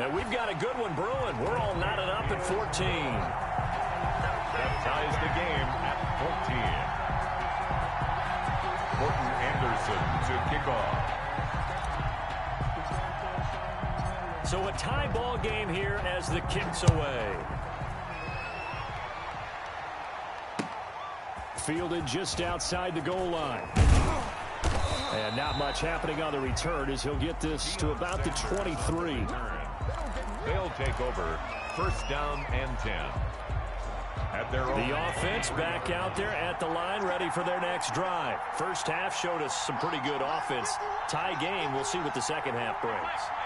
And we've got a good one brewing. We're all knotted up at 14. That ties the game at 14. Morton Anderson to kick off. So a tie ball game here as the kick's away. Fielded just outside the goal line. And not much happening on the return as he'll get this to about the 23. They'll take over. First down and 10. At their own. The offense back out there at the line, ready for their next drive. First half showed us some pretty good offense. Tie game, we'll see what the second half brings.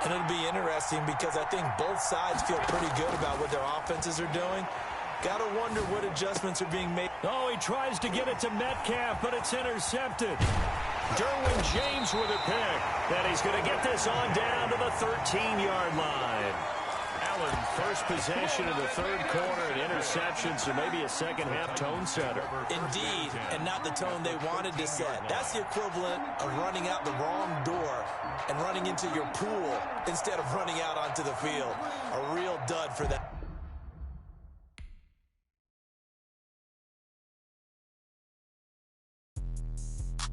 And it'll be interesting because I think both sides feel pretty good about what their offenses are doing. Got to wonder what adjustments are being made. Oh, he tries to get it to Metcalf, but it's intercepted. Derwin James with a pick. And he's going to get this on down to the 13-yard line. Allen's first possession of the third quarter, an interception, so maybe a second-half tone setter. Indeed, and not the tone they wanted to set. That's the equivalent of running out the wrong door and running into your pool instead of running out onto the field. A real dud for that.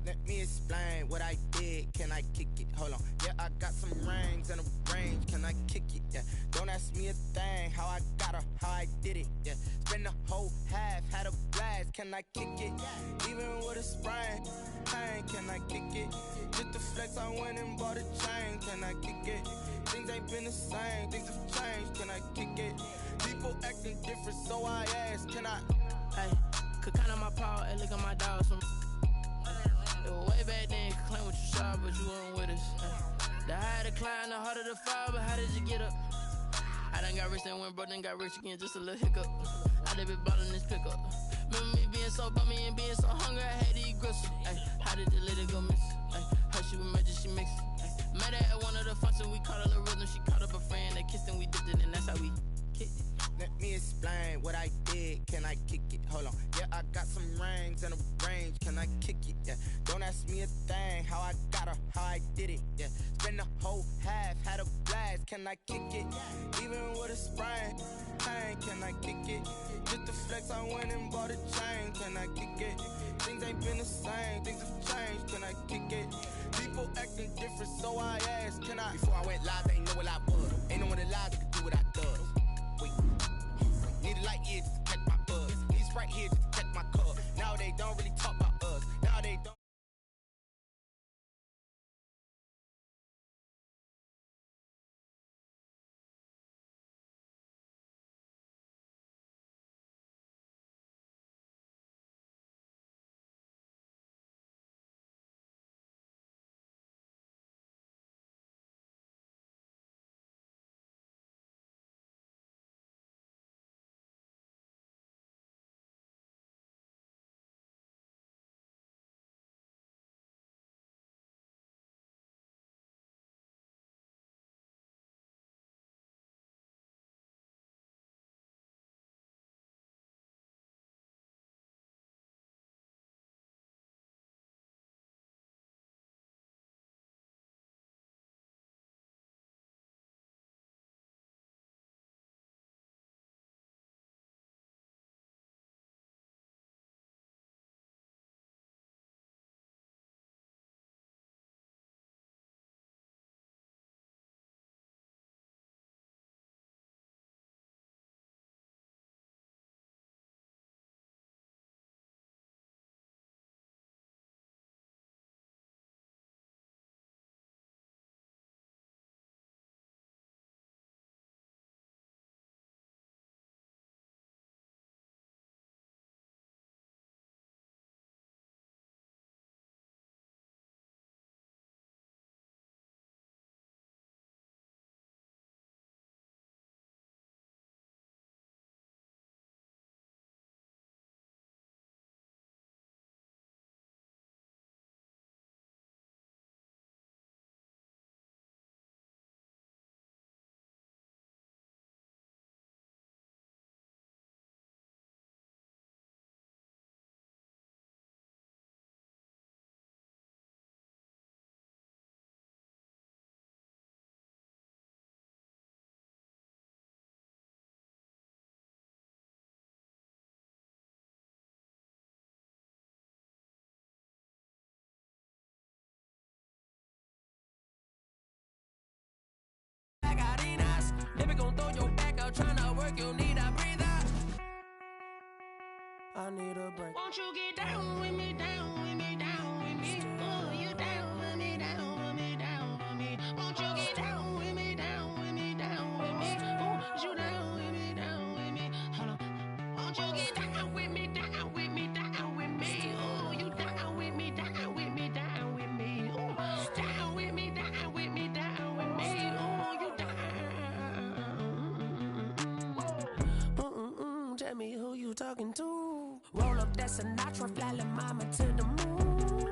Let me explain what I did. Can I kick it? Hold on. Yeah, I got some rings and a range. Can I kick it? Yeah. Don't ask me a thing. How I got her, how I did it. Yeah. Spend the whole half, had a blast. Can I kick it? Even with a sprain. Pain, can I kick it? Just the flex, I went and bought a chain. Can I kick it? Things ain't been the same. Things have changed. Can I kick it? People acting different, so I ask. Can I? Hey, could count on my power and look at my dogs from. Way back then, could claim what you saw, but you weren't with us. The higher the climb, the harder the fall, but how did you get up? I done got rich and went broke, then got rich again, just a little hiccup. I done been ballin' this pickup. Remember me being so bummy and being so hungry, I had to eat gristle. How did the lady go miss? Her she was magic, she mixed. Met her at one of the functions, we caught a little rhythm, she caught up a friend, they kissed and we dipped it, and that's how we kicked it. Let me explain what I did. Can I kick it? Hold on. Yeah, I got some rings and a range. Can I kick it? Yeah. Don't ask me a thing. How I got her, how I did it. Yeah. Spend the whole half, had a blast. Can I kick it? Even with a sprain. Pain, can I kick it? Just the flex, I went and bought a chain. Can I kick it? Things ain't been the same. Things have changed. Can I kick it? People acting different, so I asked. Can I? Before I went live, they ain't know what I was. Ain't no one alive that could do what I does. Wait. Need a light here just to catch my buzz. Need Sprite here just to catch my cup. Now they don't really talk about us. Now they don't. work, you need a breather. I need a break. Won't you get down with me, down with me, down with me? Oh, you down with me, down with me, down with me. Won't you get down with me, down with me, down with me? Oh, you down with me, down with me? Hold on. Won't you get down with me, down with me, down with me? Oh, you down with me, down with me, down with me? Oh, down with me, down with me, down with me? Oh, you down. Tell me who you talking to. Roll up that Sinatra, fly la mama to the moon.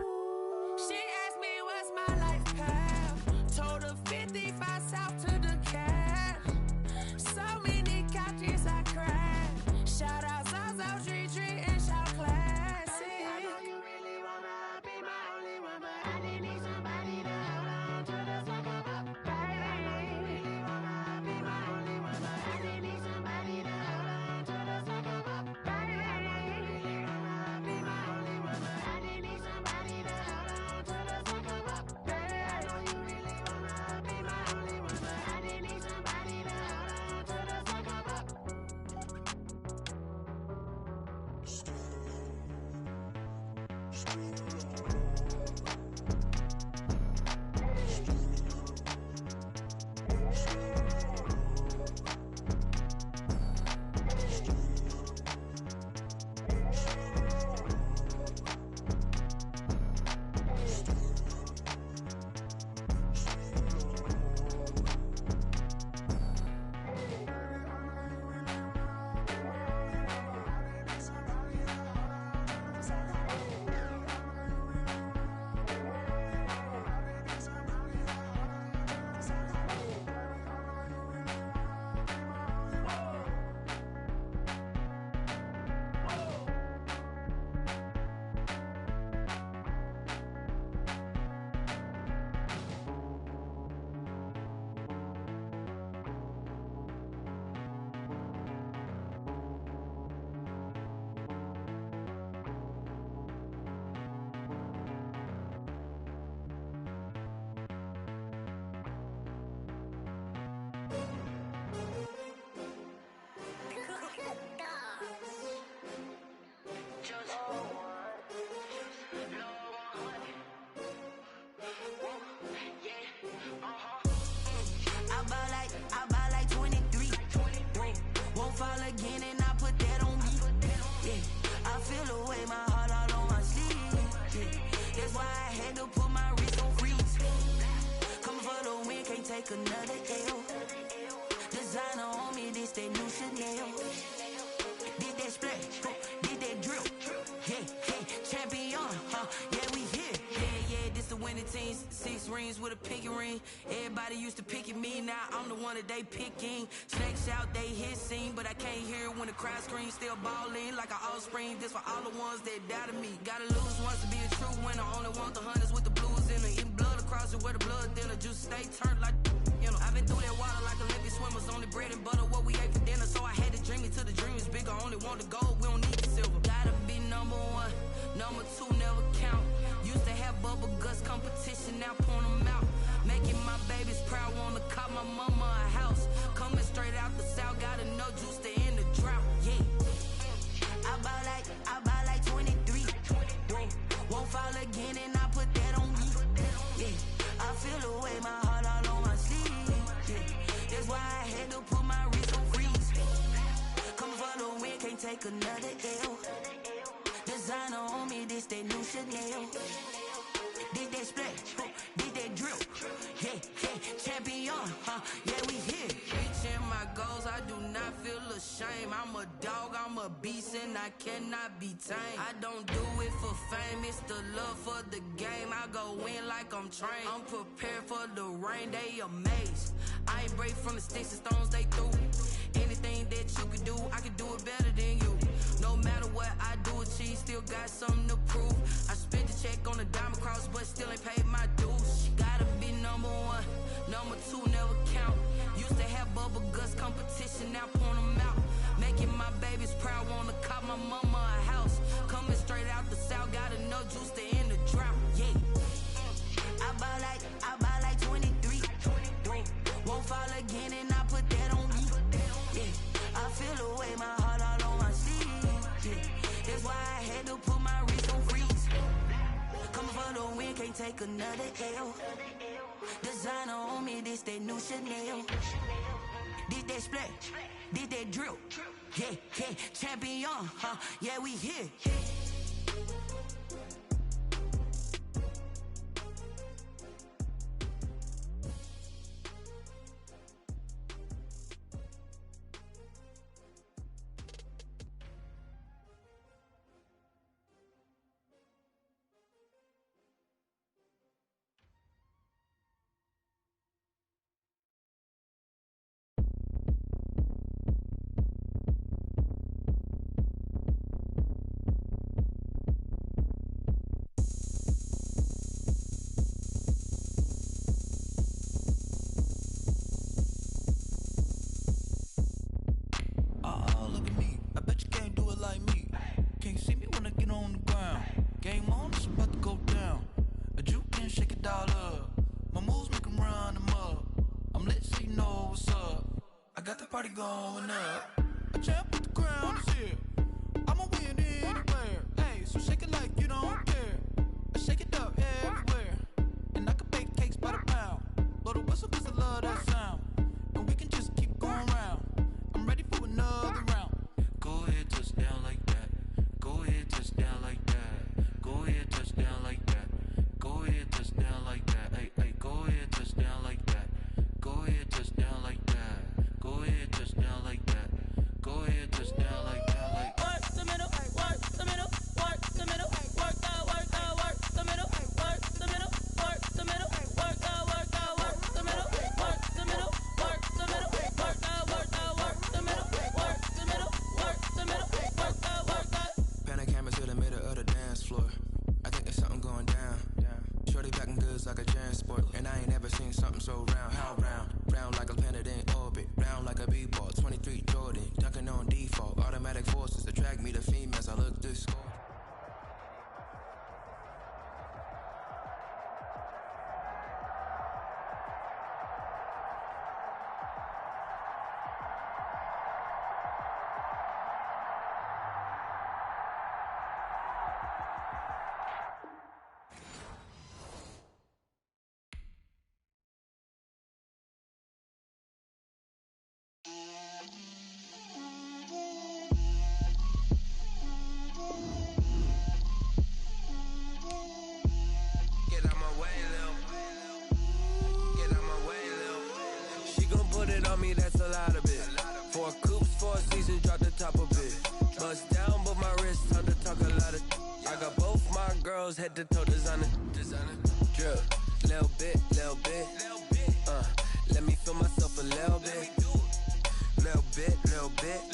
She asked me what's my life path. Told her 55 south to the cat. So many couches I cried. Shout out Zazo, Tree Tree, and shout classic. I know you really wanna be my only one, but I didn't need somebody to hold on to the sucker up. Baby, I know you really wanna be my only one, but I didn't need somebody to hold on to the sucker up. Baby, I know you really wanna be my only one, but I didn't need somebody to hold on to the sucker up. Baby, I know you really wanna be my only one, but I didn't need somebody to hold on to the sucker up. I buy like 23. Won't fall again and I put that on me. Yeah, I feel away, my heart all on my sleeve. Yeah, that's why I had to put my wrist on freeze. Coming for the win, can't take another L. Designer on me, this that new Chanel. Did that splash, did that drill. Yeah, champion, yeah, we here. Yeah, this the winning team. 6 rings with a pinky ring. Everybody used to pick at me, now I'm the one that they picking. Snakes out, they hit scene, but I can't hear it when the crowd screams. Still balling like an offspring. This for all the ones that doubted me. Gotta lose once to be a true winner. Only want the hunters with the blues in it. Eating blood across it where the blood thinner. Juice stay turned like, you know. I've been through that water like Olympic swimmers. Only bread and butter, what we ate for dinner. So I had to dream it till the dream is bigger. Only want the gold, we don't need the silver. Gotta be number 1, number 2 never count. Used to have bubble guts competition, now point them out. Making my babies proud, wanna cop my mama a house. Coming straight out the south, gotta know juice to end the drought. Yeah, I buy like 23. Won't fall again and I put that on me. Yeah, I feel away, my heart all on my sleeve. Yeah, that's why I had to put my wrist on freeze. Coming for the win, can't take another L. Designer on me, this that new Chanel. Did that splash, did that drill. Yeah, champion, yeah, we here. Reaching my goals, I do not feel ashamed. I'm a dog, I'm a beast, and I cannot be tamed. I don't do it for fame, it's the love for the game. I go in like I'm trained. I'm prepared for the rain, they amazed. I ain't break from the sticks and stones they threw. Anything that you can do, I can do it better than you. No matter what I do, achieve, still got something to prove. I spent the check on the diamond cross, but still ain't paid my dues. Gotta be number 1, number 2 never count. Used to have bubble guts competition, now point them out. Making my babies proud, wanna cop my mama a house. Coming straight out the south, gotta know juice to end the drought. Yeah, I buy like 23. Won't fall again and I put that on me. Yeah, I can't take another L. Designer on me, this that new Chanel. This that splash, this that drill. Yeah, yeah, champion, huh? Yeah, we here. Party going up. A champ with the crown is here. I'ma win anywhere. Hey, so shake it like you don't care. I shake it up everywhere. And I can bake cakes by the pound. Blow the whistle cause I love that sound. And we can just keep going round. I'm ready for another round. Go ahead, touch down like that. Go ahead, touch down like that. Go ahead, touch down like that. Go ahead, touch down like that. Hey, hey, go ahead, touch down like that. Go ahead, touch down like that. Go ahead, touch down like that. Go ahead, touch down like that. Like work the middle, work the middle, work the middle, work the middle, work the middle, work the middle, work the middle, work the middle, work the middle, work the middle, work the middle, work the middle, work the. Pan a camera to the middle of the dance floor. I think there's something going down. Shorty packing goods like a transport, and I ain't never seen something so round. How round? Round like a planet in orbit, round like a b-ball. 23 Jordan, dunking on default. Automatic forces attract me to females. I look this score. Head to toe designer, drip, little bit, let me feel myself a little bit,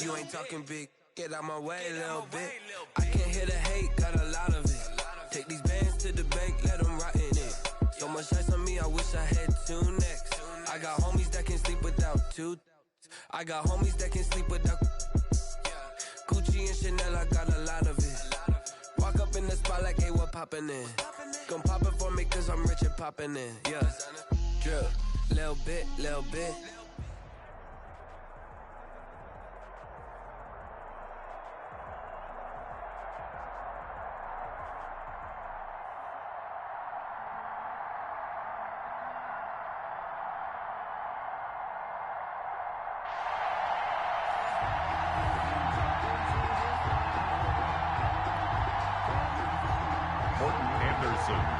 you ain't talking big, get out my way, little bit, I can't hear the hate, got a lot of it, take these bands to the bank, let them rot in it, so much ice on me, I wish I had two necks, I got homies that can sleep without two, I got homies that can sleep without, Gucci and Chanel, I got a lot of it. Walk up in the spot like, hey, what poppin' in? Gon' pop it for me cause I'm rich and poppin' in, yeah. Drip, little bit.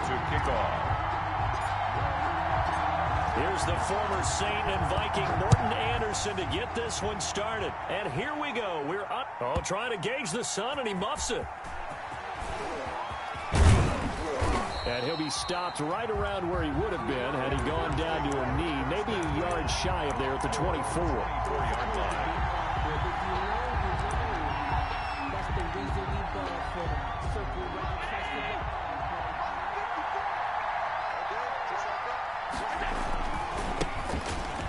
To kick off. Here's the former Saint and Viking Morton Anderson to get this one started. And here we go. We're up. Oh, trying to gauge the sun, and he muffs it. And he'll be stopped right around where he would have been had he gone down to a knee, maybe a yard shy of there at the 24.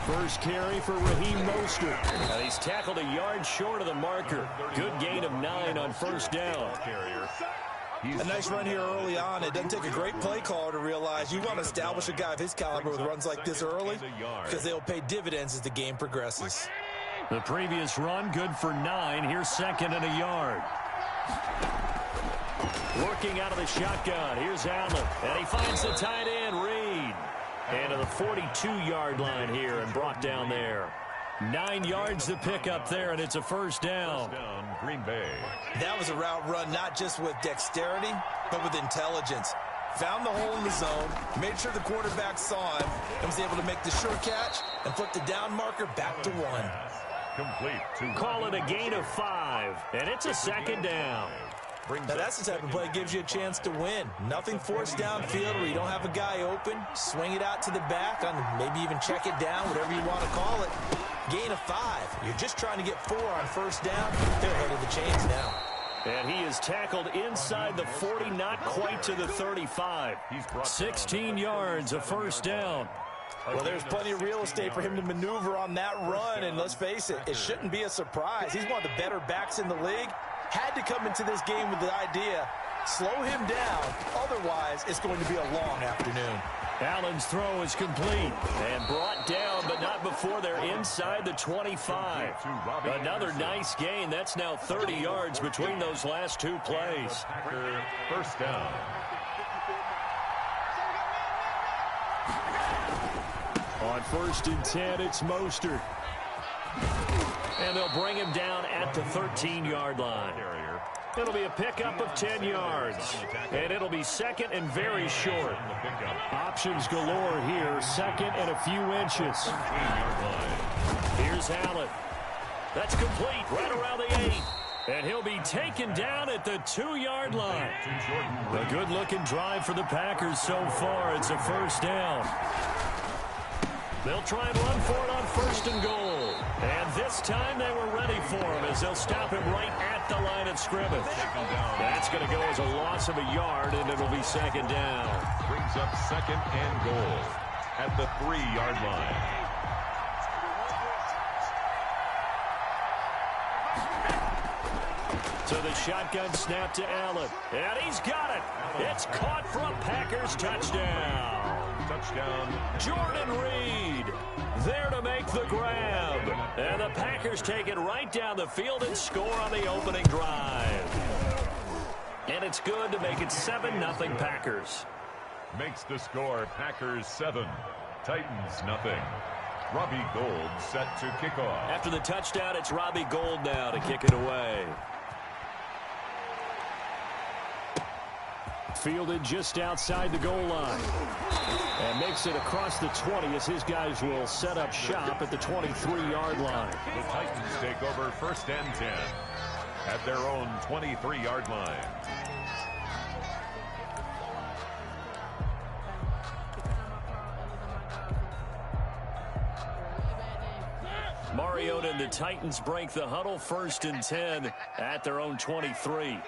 First carry for Raheem Mostert. And he's tackled a yard short of the marker. Good gain of 9 on first down. A nice run here early on. It doesn't take a great play caller to realize you want to establish a guy of his caliber with runs like this early because they'll pay dividends as the game progresses. The previous run, good for 9. Here's second and a yard. Working out of the shotgun. Here's Allen. And he finds the tight end, Reed. And to the 42-yard line here and brought down there. 9 yards to pick up there, and it's a first down. First down, Green Bay. That was a route run not just with dexterity, but with intelligence. Found the hole in the zone, made sure the quarterback saw him, and was able to make the sure catch and flip the down marker back to 1. Complete. Call it a gain of 5, and it's a second down. Now that's the type of play that gives you a chance to win. Nothing forced downfield where you don't have a guy open. Swing it out to the back, on maybe even check it down, whatever you want to call it. Gain of 5. You're just trying to get 4 on first down. They're ahead of the chains now. And he is tackled inside the 40, not quite to the 35. 16 yards, a first down. Well, there's plenty of real estate for him to maneuver on that run, and let's face it, it shouldn't be a surprise. He's one of the better backs in the league. Had to come into this game with the idea, slow him down, otherwise it's going to be a long afternoon. Allen's throw is complete and brought down, but not before they're inside the 25. Another nice gain. That's now 30 yards between those last 2 plays. First down. On 1st and 10, it's Mostert. And they'll bring him down at the 13-yard line. It'll be a pickup of 10 yards. And it'll be second and very short. Options galore here. Second and a few inches. Here's Allen. That's complete right around the 8. And he'll be taken down at the 2-yard line. A good-looking drive for the Packers so far. It's a first down. They'll try and run for it on 1st and goal. And this time they were ready for him as they'll stop him right at the line of scrimmage. That's going to go as a loss of a yard, and it'll be second down. Brings up 2nd and goal at the 3-yard line. So the shotgun snap to Allen. And he's got it. It's caught for a Packers touchdown. Touchdown. Jordan Reed there to make the grab. And the Packers take it right down the field and score on the opening drive. And it's good to make it 7-0 Packers. Makes the score Packers 7, Titans nothing. Robbie Gould set to kick off. After the touchdown, it's Robbie Gould now to kick it away. Fielded just outside the goal line. And makes it across the 20 as his guys will set up shop at the 23-yard line. The Titans take over 1st and 10 at their own 23-yard line. Mariota and the Titans break the huddle. 1st and 10 at their own 23.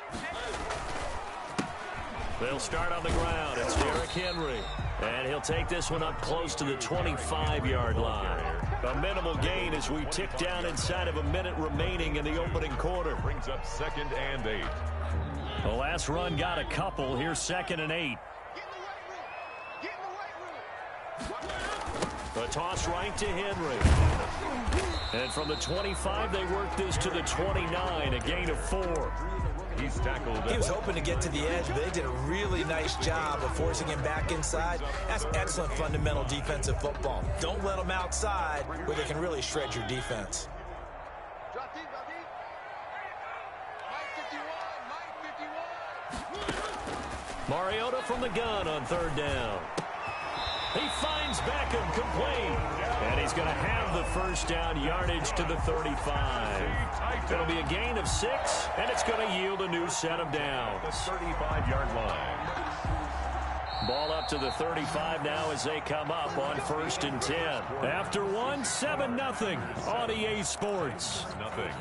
They'll start on the ground. It's Derrick Henry. And he'll take this one up close to the 25-yard line. A minimal gain as we tick down inside of a minute remaining in the opening quarter. Brings up 2nd and 8. The last run got a couple. Here's 2nd and 8. The toss right to Henry. And from the 25, they work this to the 29, a gain of 4. He's tackled. He was hoping to get to the edge, but they did a really nice job of forcing him back inside. That's excellent fundamental defensive football. Don't let them outside where they can really shred your defense. Mariota from the gun on 3rd down. He finds Beckham complete. And he's going to have the first down yardage to the 35. It'll be a gain of 6, and it's going to yield a new set of downs. The 35-yard line. Ball up to the 35 now as they come up on 1st and 10. After 1, 7-0 on EA Sports. Nothing.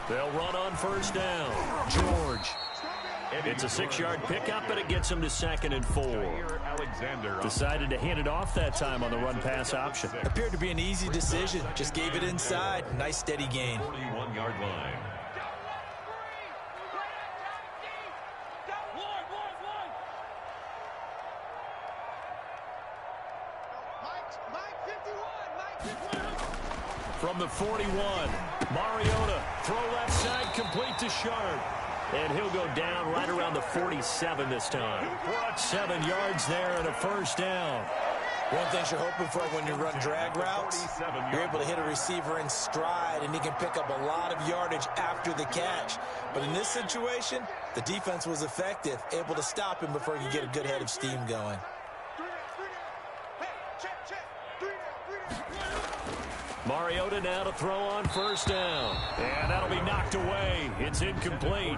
They'll run on 1st down. George. It's a 6-yard pickup, but it gets him to 2nd and 4. Decided to hand it off that time on the run-pass option. Appeared to be an easy decision. Just gave it inside. Nice steady gain. 41-yard line. from the 41. Mariota, throw left side, complete to Sharp. And he'll go down right around the 47 this time. 7 yards there and a first down. One thing you're hoping for when you run drag routes, you're able to hit a receiver in stride, and he can pick up a lot of yardage after the catch. But in this situation, the defense was effective, able to stop him before he could get a good head of steam going. Mariota now to throw on first down. And that'll be knocked away. It's incomplete.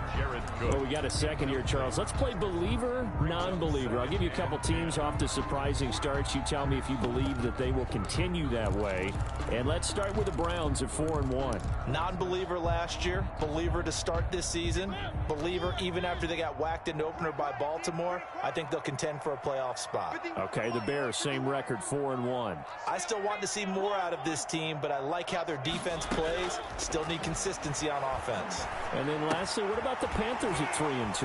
Well, we got a second here, Charles. Let's play believer, non-believer. I'll give you a couple teams off to surprising starts. You tell me if you believe that they will continue that way. And let's start with the Browns at 4-1. Non-believer last year, believer to start this season, believer even after they got whacked in the opener by Baltimore. I think they'll contend for a playoff spot. Okay, the Bears, same record, 4-1. I still want to see more out of this team, but I like how their defense plays. Still need consistency on offense. And then lastly, what about the Panthers at 3-2?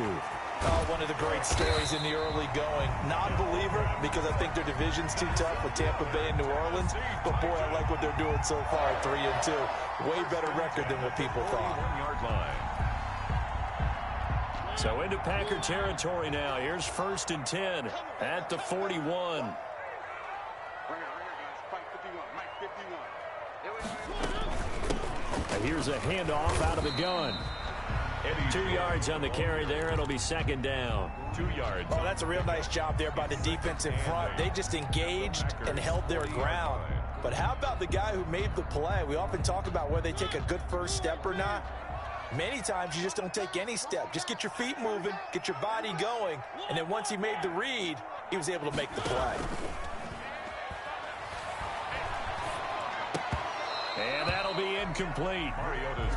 Oh, one of the great stories in the early going. Non-believer because I think their division's too tough with Tampa Bay and New Orleans. But, boy, I like what they're doing so far at 3-2. Way better record than what people thought. 1-yard line. So into Packer territory now. Here's 1st and 10 at the 41. Here's a handoff out of the gun. 2 yards on the carry there. It'll be 2nd down. 2 yards. Oh, that's a real nice job there by the defense in front. They just engaged and held their ground. But how about the guy who made the play? We often talk about whether they take a good first step or not. Many times you just don't take any step. Just get your feet moving, get your body going, and then once he made the read, he was able to make the play. And that'll be incomplete.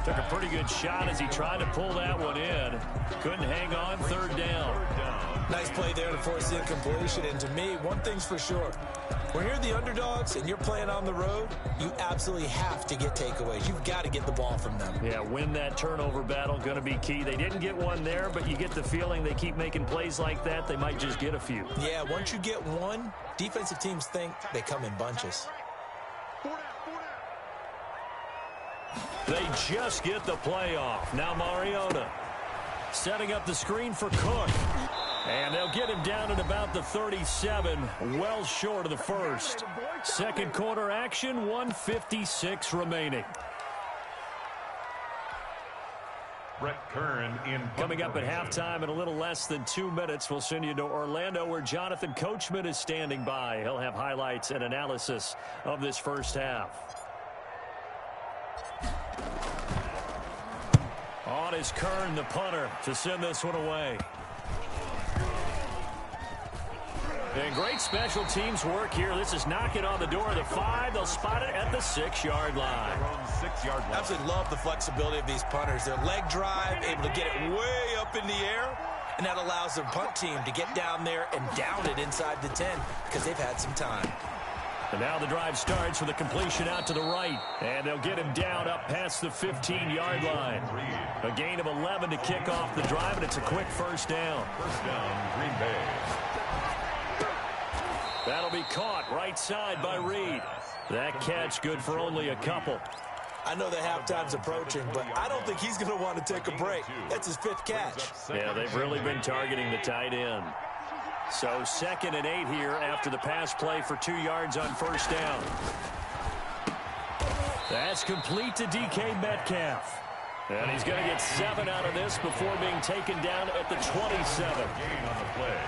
Took a pretty good shot as he tried to pull that one in. Couldn't hang on. 3rd down. Nice play there to force the incompletion. And to me, one thing's for sure. When you're the underdogs and you're playing on the road, you absolutely have to get takeaways. You've got to get the ball from them. Yeah, win that turnover battle, going to be key. They didn't get one there, but you get the feeling they keep making plays like that, they might just get a few. Yeah, once you get one, defensive teams think they come in bunches. They just get the play off. Now Mariota setting up the screen for Cook. And they'll get him down at about the 37, well short of the first. Second quarter action, 1:56 remaining. Brett Kern in. Coming up at halftime in a little less than 2 minutes, we'll send you to Orlando where Jonathan Coachman is standing by. He'll have highlights and analysis of this first half. On is Kern, the punter, to send this one away. And great special teams work here. This is knocking on the door of the 5. They'll spot it at the 6-yard line. 6-yard line. Absolutely love the flexibility of these punters. Their leg drive, able to get it way up in the air, and that allows their punt team to get down there and down it inside the 10 because they've had some time. And now the drive starts with a completion out to the right. And they'll get him down up past the 15-yard line. A gain of 11 to kick off the drive, and it's a quick first down. First down, Green Bay. That'll be caught right side by Reed. That catch good for only a couple. I know that halftime's approaching, but I don't think he's going to want to take a break. That's his 5th catch. Yeah, they've really been targeting the tight end. So 2nd and 8 here after the pass play for 2 yards on first down. That's complete to DK Metcalf. And he's going to get 7 out of this before being taken down at the 27. Gain on the play.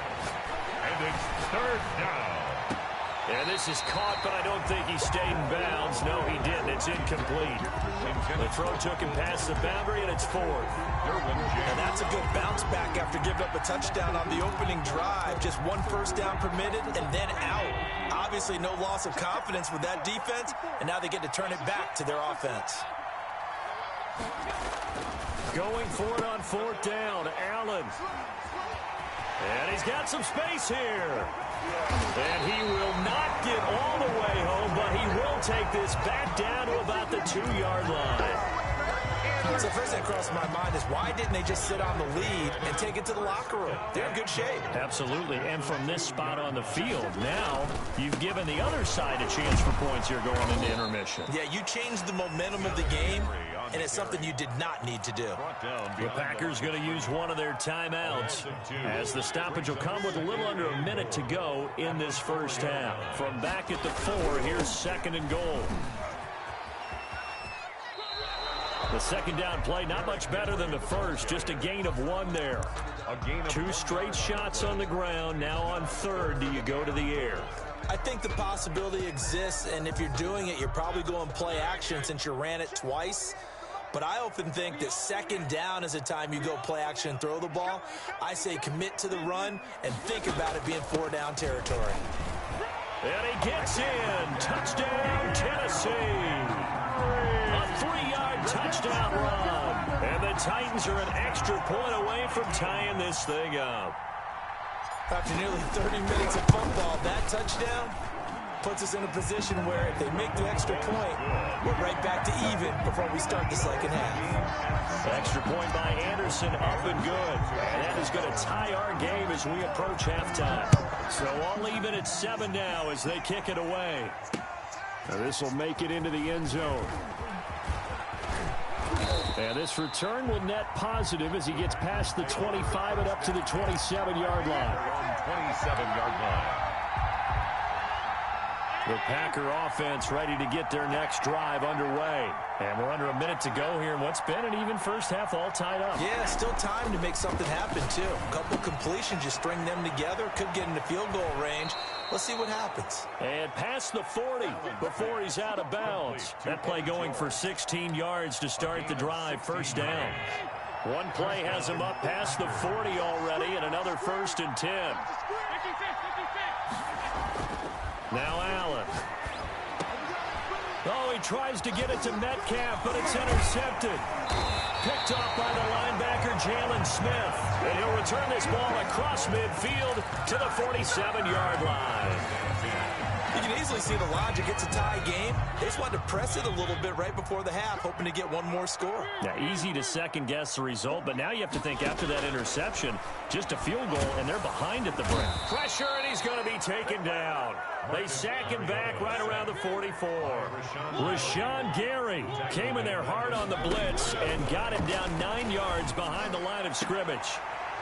And it's 3rd down. And this is caught, but I don't think he stayed in bounds. No, he didn't. It's incomplete. The throw took him past the boundary, and it's 4th. And that's a good bounce back after giving up a touchdown on the opening drive. Just 1 first down permitted and then out. Obviously no loss of confidence with that defense, and now they get to turn it back to their offense. Going for it on 4th down, Allen. And he's got some space here. And he will not get all the way home, but he will take this back down to about the 2-yard line. So first thing that crosses my mind is why didn't they just sit on the lead and take it to the locker room? They're in good shape. Absolutely. And from this spot on the field, now you've given the other side a chance for points here going into intermission. Yeah, you changed the momentum of the game, and it's something you did not need to do. The Packers going to use one of their timeouts as the stoppage will come with a little under a minute to go in this first half. From back at the 4, here's second and goal. The second down play, not much better than the first, just a gain of 1 there. Two straight shots on the ground. Now on third, do you go to the air? I think the possibility exists, and if you're doing it, you're probably going play action since you ran it twice. But I often think that second down is a time you go play action and throw the ball. I say commit to the run and think about it being 4-down territory. And he gets in. Touchdown, Tennessee. A 3-yard touchdown run. And the Titans are an extra point away from tying this thing up. After nearly 30 minutes of football, that touchdown puts us in a position where if they make the extra point, we're right back to even before we start the second half. Extra point by Anderson, up and good. And that is going to tie our game as we approach halftime. So all even at 7 now as they kick it away. Now this will make it into the end zone. And this return will net positive as he gets past the 25 and up to the 27-yard line. 27-yard line. The Packer offense ready to get their next drive underway. And we're under a minute to go here in what's been an even first half, all tied up. Yeah, still time to make something happen, too. A couple completions, you string them together, could get into field goal range. Let's see what happens. And past the 40 before he's out of bounds. That play going for 16 yards to start the drive, first down. One play has him up past the 40 already, and another 1st and 10. Now Allen. Oh, he tries to get it to Metcalf, but it's intercepted. Picked off by the linebacker, Jalen Smith. And he'll return this ball across midfield to the 47-yard line. You can easily see the logic. It's a tie game. They just wanted to press it a little bit right before the half, hoping to get one more score. Yeah, easy to second-guess the result, but now you have to think after that interception, just a field goal, and they're behind at the break. Pressure, and he's going to be taken down. They sack him back right around the 44. Rashawn Gary came in there hard on the blitz and got him down 9 yards behind the line of scrimmage.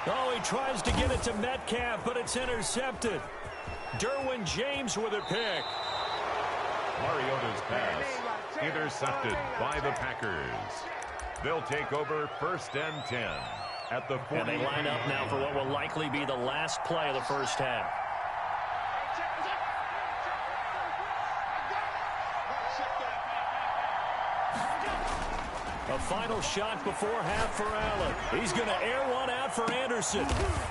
Oh, he tries to get it to Metcalf, but it's intercepted. Derwin James with a pick. Mariota's pass intercepted by the Packers. They'll take over 1st and 10 at the 40. And they line up now for what will likely be the last play of the first half. A final shot before half for Allen. He's going to air one out for Anderson.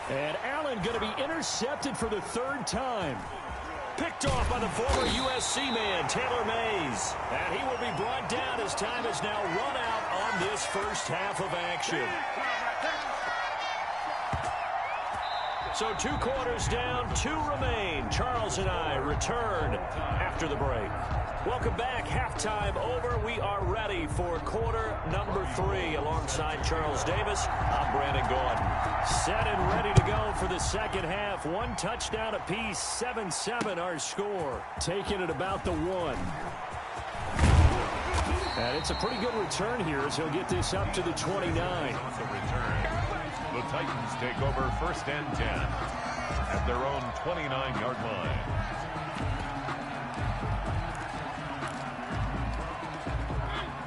And Allen going to be intercepted for the 3rd time. Picked off by the former USC man, Taylor Mays. And he will be brought down as time has now run out on this first half of action. So 2 quarters down, 2 remain. Charles and I return after the break. Welcome back. Halftime over. We are ready for quarter number 3. Alongside Charles Davis, I'm Brandon Gordon. Set and ready to go for the second half. 1 touchdown apiece, 7-7 our score. Taking it about the 1. And it's a pretty good return here as he'll get this up to the 29. On the return, the Titans take over 1st and 10 at their own 29-yard line.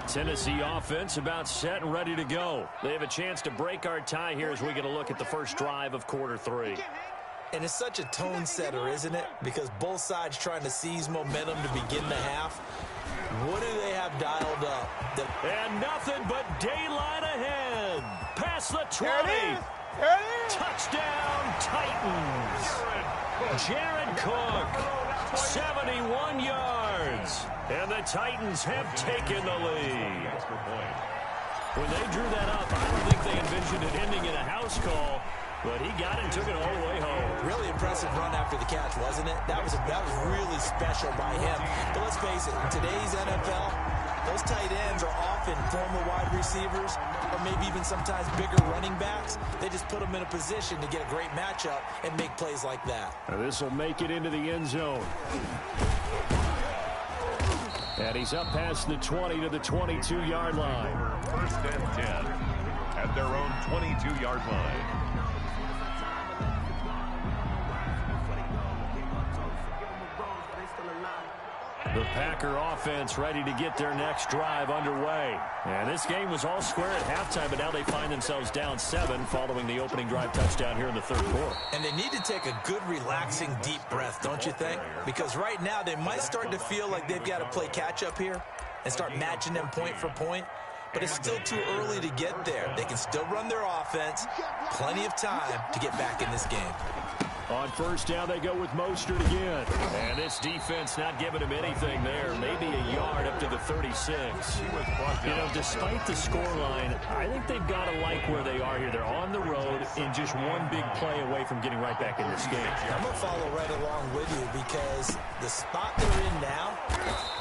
Tennessee offense about set and ready to go. They have a chance to break our tie here as we get a look at the first drive of quarter 3. And it's such a tone setter, isn't it? Because both sides trying to seize momentum to begin the half. What do they have dialed up? And nothing but daylight ahead. Past the 20. Touchdown, Titans. Jared Cook, 71 yards. And the Titans have taken the lead. When they drew that up, I don't think they envisioned it ending in a house call. But he got it and took it all the way home. Really impressive run after the catch, wasn't it? That was really special by him. But let's face it, in today's NFL, Those tight ends are often former wide receivers or maybe even sometimes bigger running backs. They just put them in a position to get a great matchup and make plays like that. Now this will make it into the end zone. And he's up past the 20 to the 22-yard line. First and 10 at their own 22-yard line. The Packer offense ready to get their next drive underway. And this game was all square at halftime, but now they find themselves down 7 following the opening drive touchdown here in the third quarter. And they need to take a good, relaxing, deep breath, don't you think? Because right now they might start to feel like they've got to play catch-up here and start matching them point for point. But it's still too early to get there. They can still run their offense. Plenty of time to get back in this game. On first down, they go with Mostert again. And this defense not giving him anything there. Maybe a yard up to the 36. You know, despite the scoreline, I think they've got to like where they are here. They're on the road in just one big play away from getting right back in this game. I'm going to follow right along with you because the spot they're in now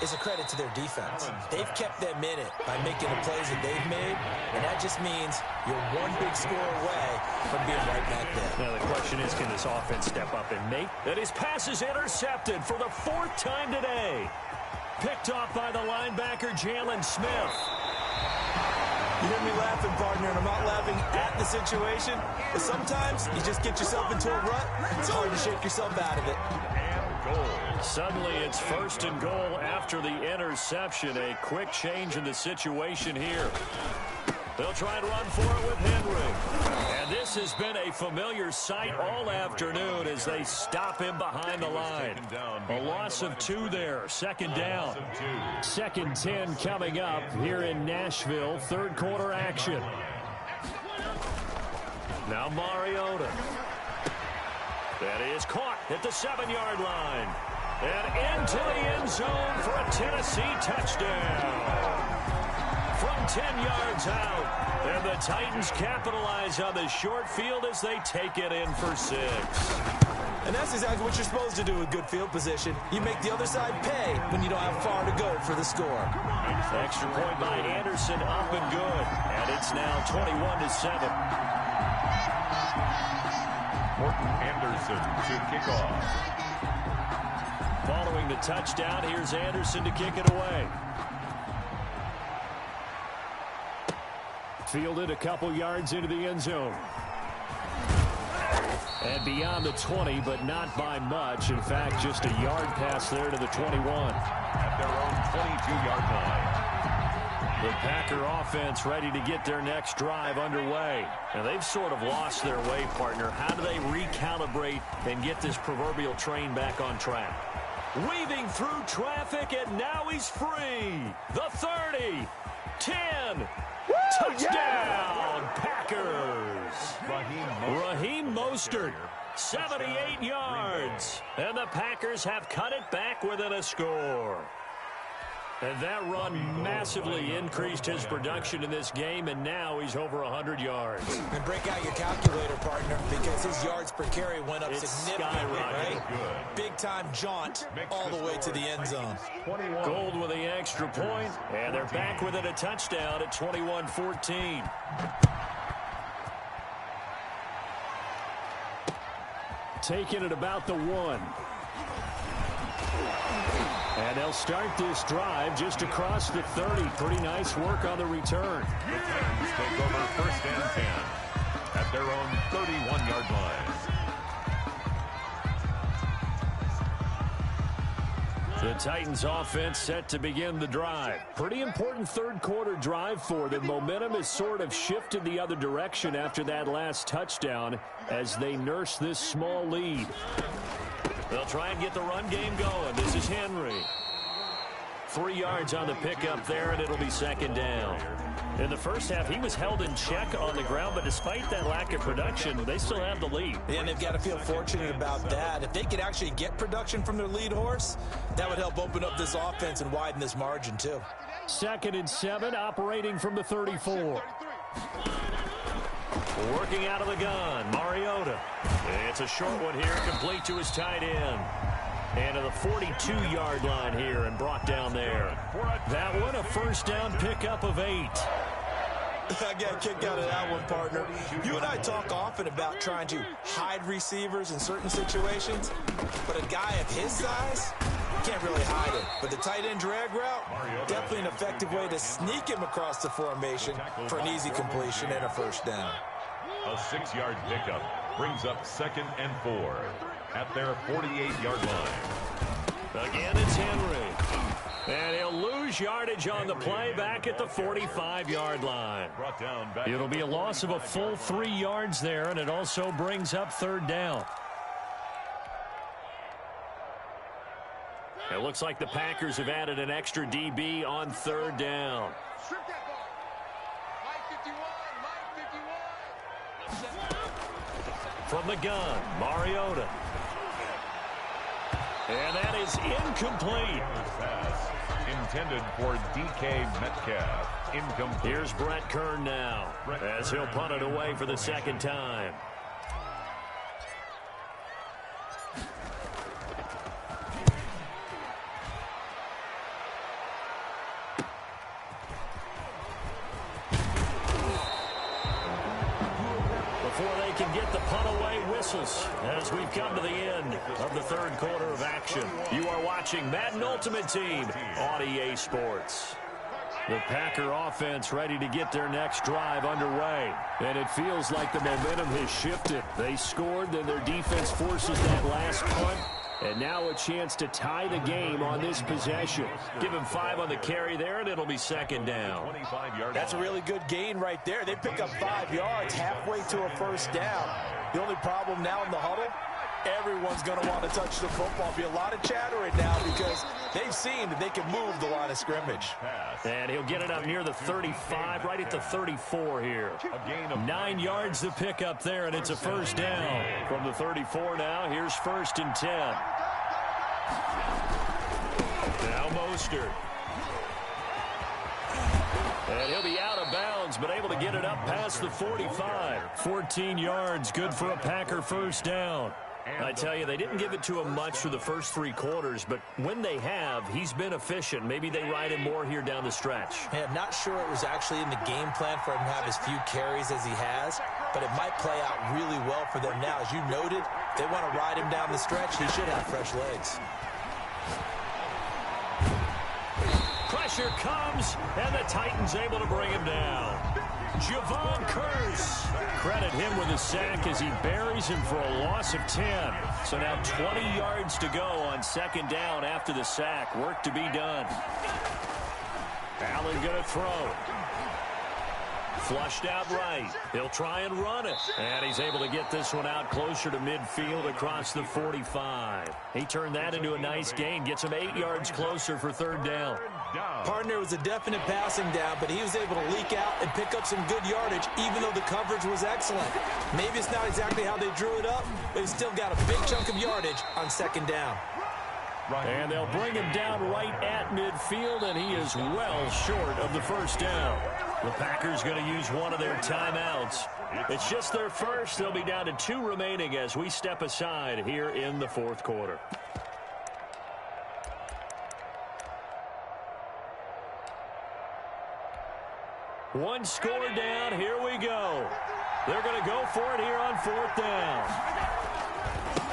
is a credit to their defense. They've kept them in it by making the plays that they've made, and that just means you're one big score away from being right back there. Now the question is, can this offense step up and make? And his pass is intercepted for the 4th time today. Picked off by the linebacker, Jalen Smith. You hear me laughing, partner, and I'm not laughing at the situation, but sometimes you just get yourself into a rut. It's hard to shake yourself out of it. Suddenly it's 1st and goal after the interception. A quick change in the situation here. They'll try and run for it with Henry. And this has been a familiar sight all afternoon as they stop him behind the line. A loss of 2 there. 2nd down. 2nd 10 coming up here in Nashville. Third quarter action. Now Mariota. That is caught at the 7-yard line. And into the end zone for a Tennessee touchdown. From 10 yards out. And the Titans capitalize on the short field as they take it in for 6. And that's exactly what you're supposed to do with good field position. You make the other side pay when you don't have far to go for the score. Extra point by Anderson, up and good. And it's now 21-7. Morton Anderson to kick off. Following the touchdown, here's Anderson to kick it away. Fielded a couple yards into the end zone. And beyond the 20, but not by much. In fact, just a yard pass there to the 21. At their own 22-yard line. The Packer offense ready to get their next drive underway. And they've sort of lost their way, partner. How do they recalibrate and get this proverbial train back on track? Weaving through traffic, and now he's free. The 30, 10, touchdown, Packers. Raheem Mostert, 78 yards. And the Packers have cut it back within a score. And that run massively increased his production in this game, and now he's over 100 yards. And break out your calculator, partner, because his yards per carry went up significantly, right? Big-time jaunt all the way to the end zone. Gold with the extra point, and they're back within a touchdown at 21-14. Taking it about the 1. And they'll start this drive just across the 30. Pretty nice work on the return. The Titans take over 1st and 10 at their own 31-yard line. The Titans offense set to begin the drive. Pretty important third quarter drive for them. Momentum has sort of shifted the other direction after that last touchdown as they nurse this small lead. They'll try and get the run game going. This is Henry. 3 yards on the pickup there, and it'll be 2nd down. In the first half, he was held in check on the ground, but despite that lack of production, they still have the lead. And they've got to feel fortunate about that. If they could actually get production from their lead horse, that would help open up this offense and widen this margin, too. 2nd and 7, operating from the 34. Working out of the gun, Mariota. It's a short one here, complete to his tight end. And to the 42-yard line here and brought down there. That one, a first down pickup of 8. I got a kick out of that one, partner. You and I talk often about trying to hide receivers in certain situations, but a guy of his size can't really hide him. But the tight end drag route, definitely an effective way to sneak him across the formation for an easy completion and a first down. A 6-yard pickup brings up 2nd and 4 at their 48-yard line. Again, it's Henry. And he'll lose yardage on the play back at the 45-yard line. It'll be a loss of a full 3 yards there, and it also brings up 3rd down. It looks like the Packers have added an extra DB on 3rd down. From the gun, Mariota. And that is incomplete. Intended for DK Metcalf. Incomplete. Here's Brett Kern now as he'll punt it away for the 2nd time. Before they can get the punt away, whistles as we've come to the end of the 3rd quarter of action. You are watching Madden Ultimate Team on EA Sports. The Packer offense ready to get their next drive underway. And it feels like the momentum has shifted. They scored, then their defense forces that last punt. And now a chance to tie the game on this possession. Give him 5 on the carry there, and it'll be 2nd down. That's a really good gain right there. They pick up 5 yards halfway to a first down. The only problem now in the huddle, everyone's going to want to touch the football. Be a lot of chatter right now because they've seen that they can move the line of scrimmage. And he'll get it up near the 35, right at the 34 here. 9 yards to pick up there, and it's a first down. From the 34 now, here's 1st and 10. Now Mostert. And he'll be out of bounds, but able to get it up past the 45. 14 yards, good for a Packer first down. I tell you, they didn't give it to him much for the first 3 quarters, but when they have, he's been efficient. Maybe they ride him more here down the stretch. Yeah, I'm not sure it was actually in the game plan for him to have as few carries as he has, but it might play out really well for them now. As you noted, they want to ride him down the stretch. He should have fresh legs. Pressure comes, and the Titans able to bring him down. Javon Curse. Credit him with a sack as he buries him for a loss of 10. So now 20 yards to go on 2nd down after the sack. Work to be done. Allen going to throw. Flushed out right. He'll try and run it. And he's able to get this one out closer to midfield across the 45. He turned that into a nice gain. Gets him 8 yards closer for 3rd down. Partner was a definite passing down, but he was able to leak out and pick up some good yardage, even though the coverage was excellent. Maybe it's not exactly how they drew it up, but he still got a big chunk of yardage on 2nd down. And they'll bring him down right at midfield, and he is well short of the first down. The Packers going to use one of their timeouts. It's just their first. They'll be down to 2 remaining as we step aside here in the 4th quarter. One score down. Here we go. They're going to go for it here on 4th down.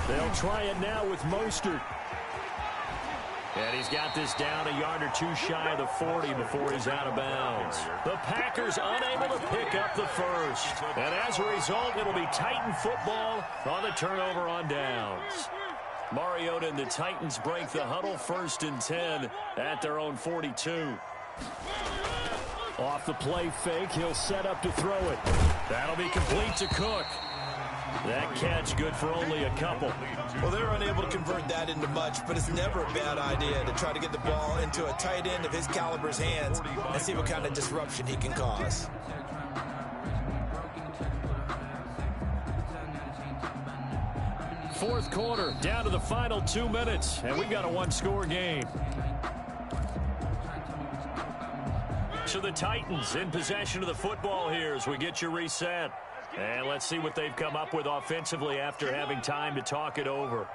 They'll try it now with Mostert. And he's got this down a yard or 2 shy of the 40 before he's out of bounds. The Packers unable to pick up the first. And as a result, it'll be Titan football on the turnover on downs. Mariota and the Titans break the huddle, 1st and 10 at their own 42. Off the play fake, he'll set up to throw it. That'll be complete to Cook. That catch good for only a couple. Well, they're unable to convert that into much, but it's never a bad idea to try to get the ball into a tight end of his caliber's hands and see what kind of disruption he can cause. Fourth quarter, down to the final 2 minutes, and we got a 1-score game. So the Titans in possession of the football here as we get you reset. And let's see what they've come up with offensively after having time to talk it over.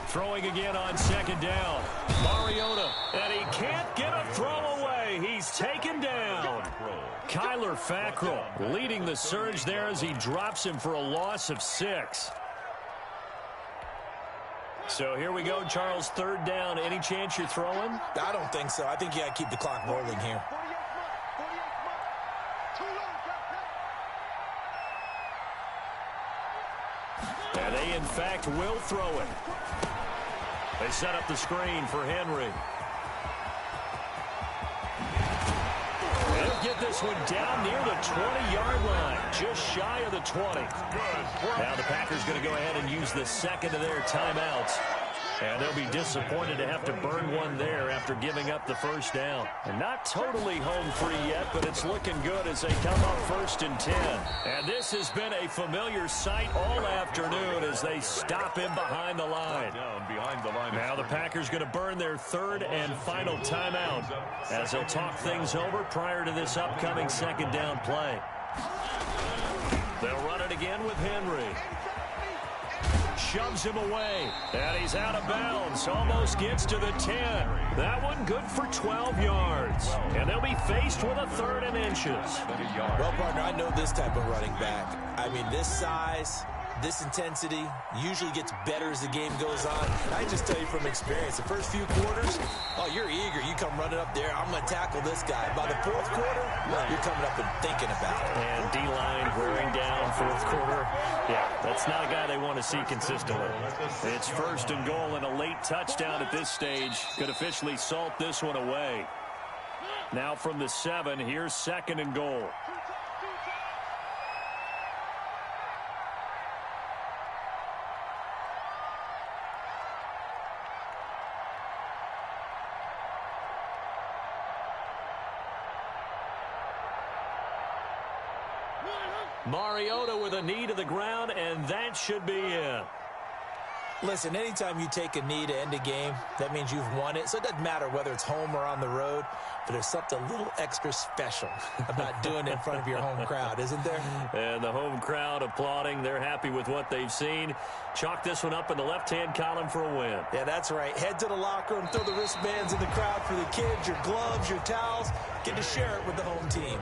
Throwing again on second down. Mariota, and he can't get a throw away. He's taken down. Kyler Fackrell leading the surge there as he drops him for a loss of 6. So here we go, Charles, third down. Any chance you're throwing? I don't think so. I think you got to keep the clock rolling here. And they, in fact, will throw it. They set up the screen for Henry. They'll get this one down near the 20-yard line, just shy of the 20. Now the Packers going to go ahead and use the second of their timeouts. And they'll be disappointed to have to burn one there after giving up the first down. And not totally home free yet, but it's looking good as they come up 1st and 10. And this has been a familiar sight all afternoon as they stop him behind the line. Now the Packers going to burn their third and final timeout as they'll talk things over prior to this upcoming second down play. They'll run it again with Henry. Shoves him away, and he's out of bounds. Almost gets to the 10. That one good for 12 yards. And they'll be faced with a 3rd and inches. Well, partner, I know this type of running back. I mean, this size, this intensity usually gets better as the game goes on. I just tell you from experience, the first few quarters, oh, you're eager. You come running up there, I'm going to tackle this guy. By the 4th quarter, you're coming up and thinking about it. And D-line wearing down 4th quarter. Yeah, that's not a guy they want to see consistently. It's 1st and goal, and a late touchdown at this stage could officially salt this one away. Now from the 7, here's 2nd and goal. Mariota with a knee to the ground, and that should be it. Listen, anytime you take a knee to end a game, that means you've won it. So it doesn't matter whether it's home or on the road, but there's something a little extra special about doing it in front of your home crowd, isn't there? And the home crowd applauding. They're happy with what they've seen. Chalk this one up in the left-hand column for a win. Yeah, that's right. Head to the locker room, throw the wristbands in the crowd for the kids, your gloves, your towels. Get to share it with the home team.